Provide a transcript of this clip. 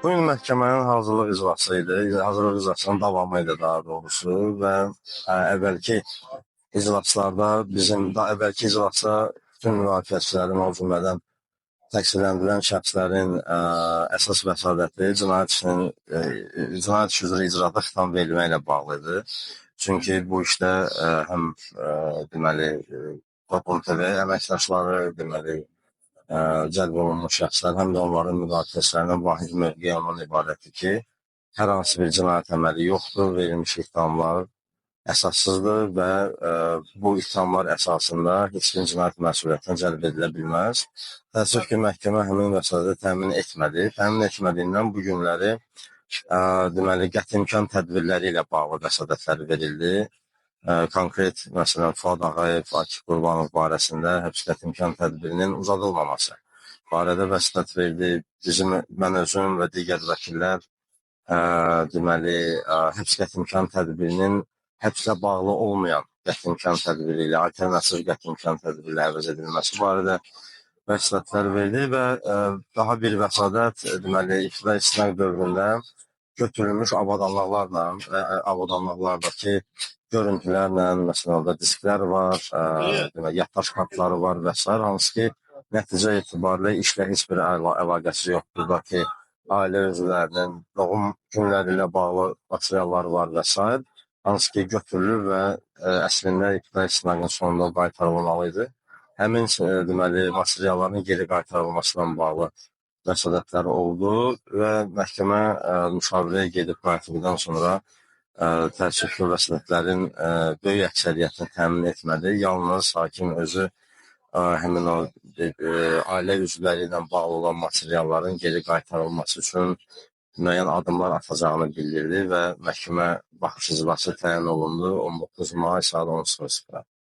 Bu gün məhkəmənin hazırlıq iclası idi. Hazırlıq iclasının davamı idi daha doğrusu və əvvəlki iclaslarda əvvəlki iclasda bütün müvafiəçilərin, o cümlədən təqsirləndirilən şəxslərin əsas vəsadəti cinayət işi üzrə icrada xitam verilməklə bağlı idi. Çünki bu işdə həm deməli Batum TV əməkdaşları, deməli cəlb olunmuş şəxslər, həm də onların müdafiəçilərindən vahid mövqeyi ondan ibarətdir ki, hər hansı bir cinayət əməli yoxdur, verilmiş ittihamlar əsassızdır və bu ittihamlar əsasında heç bir cinayət məsuliyyətinə cəlb edilə bilməz. Təəssüf ki, məhkəmə həmin vəsadəti təmin etmədi. Təmin etmədiyindən bu günləri deməli qəti imkan tədbirləri ilə bağlı vəsadətlər verildi. Konkret, məsələn, Fuad Ağayev, Akif Qurbanov barəsində həbs qəti imkan tədbirinin uzadılmaması barədə vəsatət verdi. Mən özüm və digər vəkillər deməli, həbs qəti imkan tədbirinin həbslə bağlı olmayan qəti imkan tədbiri ilə, alternativ qəti imkan tədbiri ilə əvəz edilməsi barədə vəsatətlər verdi və daha bir vəsadət, deməli, iqtidar istinaq dövründə götürülmüş avadanlıqlardakı görüntülərlə, məsələn, orada disklər var, deməli, yaddaş kartları var və s. hansı ki, nəticə etibarilə işlə heç bir əlaqəsi yoxdur. Buradakı ailə üzvlərinin doğum günləri ilə bağlı materiallar var və s. hansı ki, götürülür və əslində iqtidar istinaqının sonunda qaytarılmalı idi. Həmin deməli, materialların geri qaytarılmasından bağlı vəsadətlər oldu və məhkəmə müşavirəyə gedib qayıtdıqdan sonra təəssüf ki, vəsadətlərin böyük əksəriyyətini təmin etmədi. Yalnız hakim özü həmin o ailə üzvləri ilə bağlı olan materialların geri qaytarılması üçün müəyyən addımlar atacağını bildirdi və məhkəmə baxış iclası təyin olundu 19 may saat 10:00-da.